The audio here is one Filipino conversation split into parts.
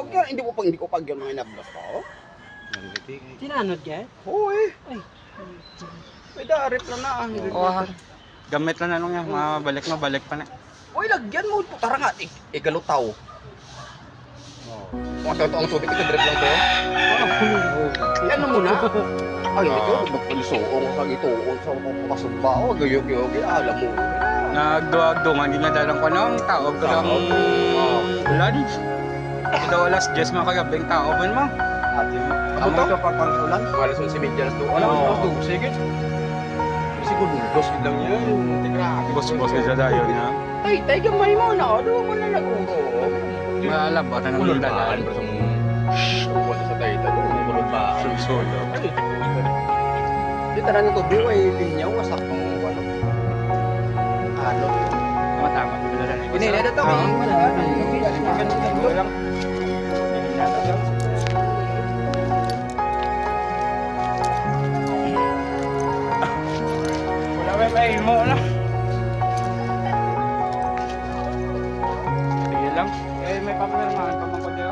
agyan, hindi ko pag yan mga inablas pa, oh. Sinanod ka? Hoy, Ay. may darit na na. Oo, gamit lang na nung yan. Mabalik pa na. Hoy, lagyan mo. Tara nga, igalutaw. Kung ang tubig, ito drip lang to. Yan mo na. Ay, hindi ko. Magpulisoong sa gitoon sa kapasumba. O, gayog-yogi, alam mo. Nagduwag-dungan, hindi nga dalang ko nang tawag ko lang ulan. Ito alas 10 mga kagabing tao man mo. Ano to? Pagpangsulan? Wala sa simidyanas doon. Wala sa doon. Sige. Siguro, dos lang yan. Bos-bos ka dyan yun ha. Tay, gamay mo na. Ano mo na nag-uro? Malabot na ng Ulol dalan. ba? Wala sa tayo. Ulol ba? Susulo. Di tara nito, biwa linyaw. Wasak pang ano. Ano? Tama-tama. Hindi, na ito. Walang. Wala may mo na. Sige lang. Eh, may papirmahan pa mga kodyo.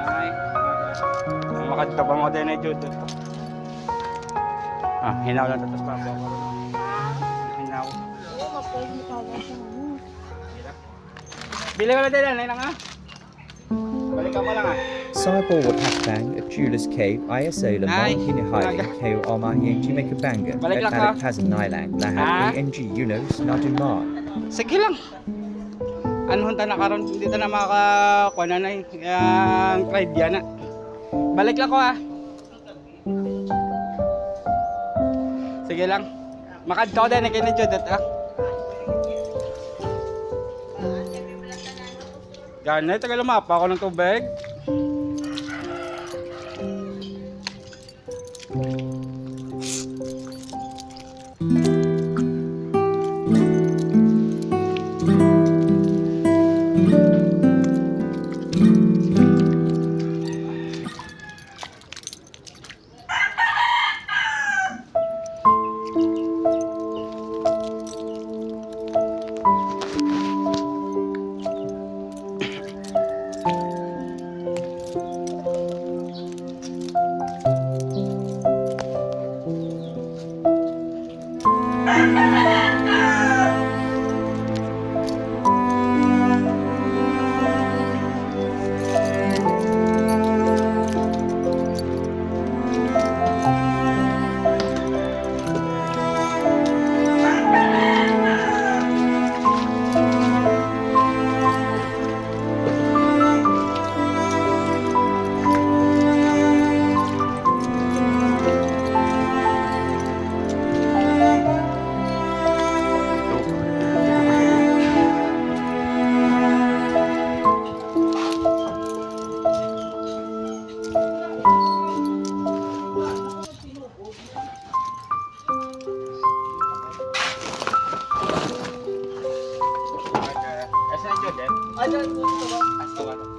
Ay. Makadto pa mo din ay judot. Hinaw lang tapos pa ako. Hinaw. Bili ko na din yan, nga. Balik ka mo lang ah. Cyborg Hakbang of Jewelers Cave, ISO Ay, Lamar Hinihiling, KO Armahian Jimekabanga, Balik lang ka. Letmalik Hazanilang, Ah? Lahad ENG Unos, Nadumar. Sige lang. Ano hunta na karon hindi ta na makakuha na yung ride yan na. Balik lang ko ah. Sige lang. Makadto din kay ni Judith ah. Ganay, tagal lumapa ako ng tubig.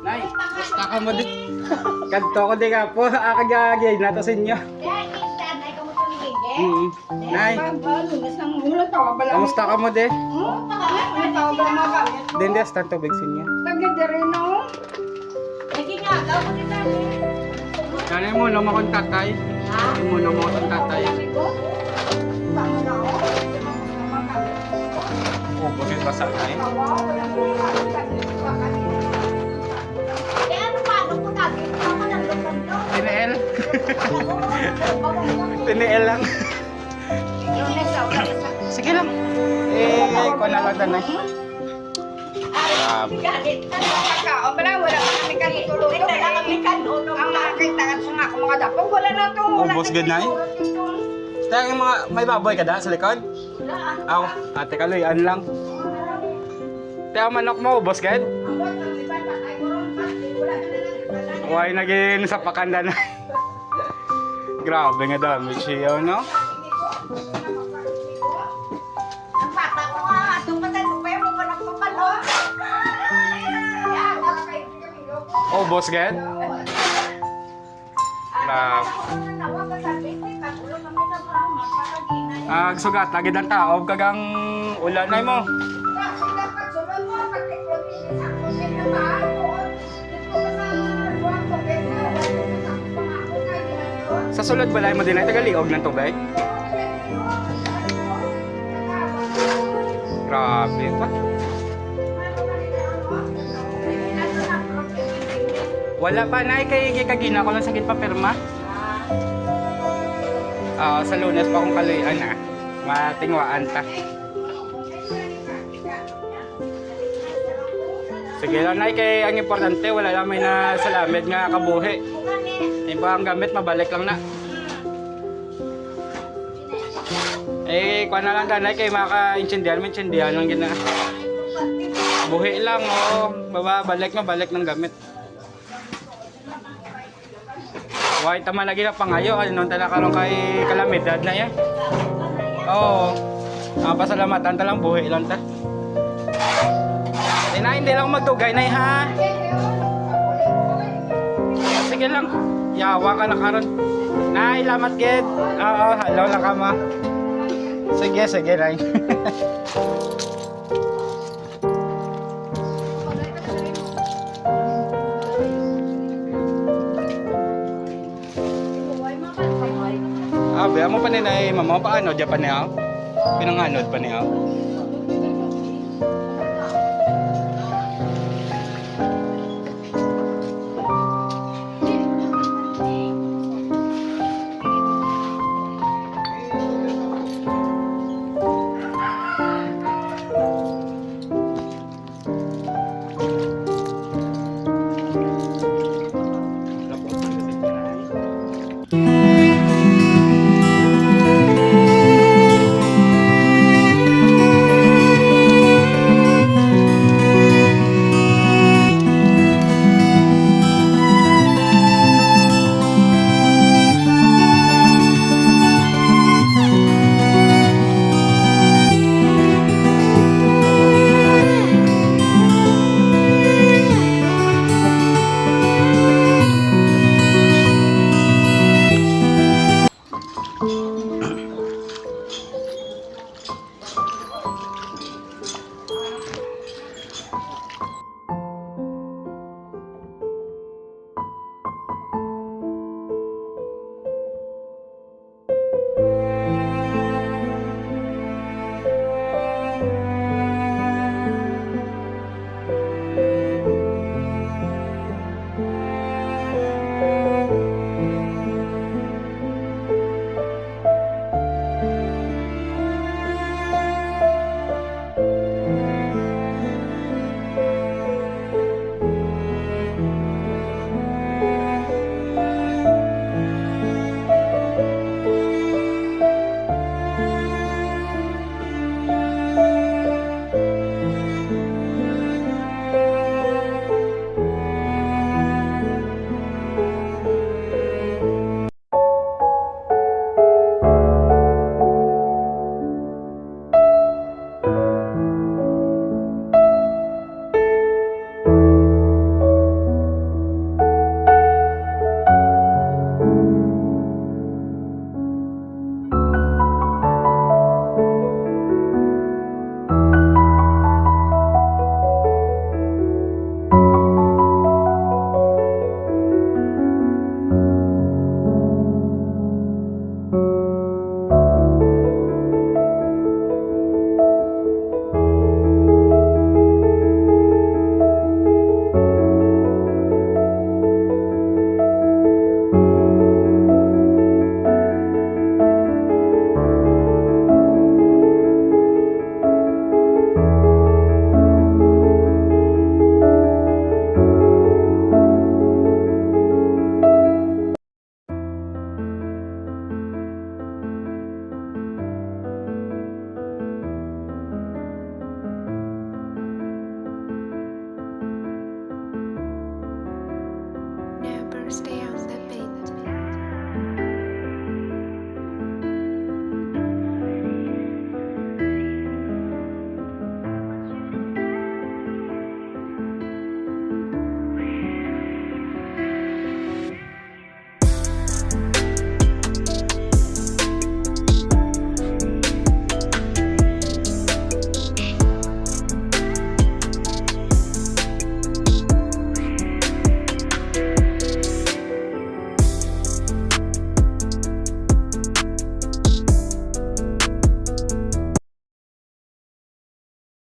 Nay, basta ka mo din. Kadto ko di ka po, akagagay nato sa inyo. Nay, kamusta ka mo di? Dendes tan tubig sa inyo. Kaya mo na makon tatay. Kaya mo na makon tatay. Oh, bakit basa na eh? Tiniel. Tiniel lang. Sige lang. Eh, ko na lang tanay. Ubos gud na eh. Kaya yung mga may baboy ka da sa likod? Aw, ate kaloy, ano lang. Kaya manok mo, ubos gud? Huwag naging sa pakanda na. Grabe nga dami siya, no? Ang bata ko nga, tumatay ko pa yung mga nagpapalo. maubos, Ged? Grabe. Sugat, lagi ng tao, kagang ulan na mo. Sa sulod balay mo din ay tagaliog ng tubig? Grabe pa. Wala pa na kay kagina ko lang sakit pa perma. Sa Lunes pa akong kaluyan na. Matingwaan ta. Sige lang na kay ang importante wala lang may na salamid nga kabuhi. Iba ang gamit mabalik lang na. Kuha na lang danay kay maka-intindihan lang gina. Buhi lang balik ng gamit. Why tama lagi na pangayo ano tala karon kay kalamidad na yan. Oo. Pasalamatan ta lang buhi lang ta. Hindi lang magdugay na ha. Sige lang. Yawa ka na karon. Nay, lamat gid. Oo, hello lang ka ma. Sige nay. Biya mo pa ni nay mama paano Japan niya? Pinanganod pa niya?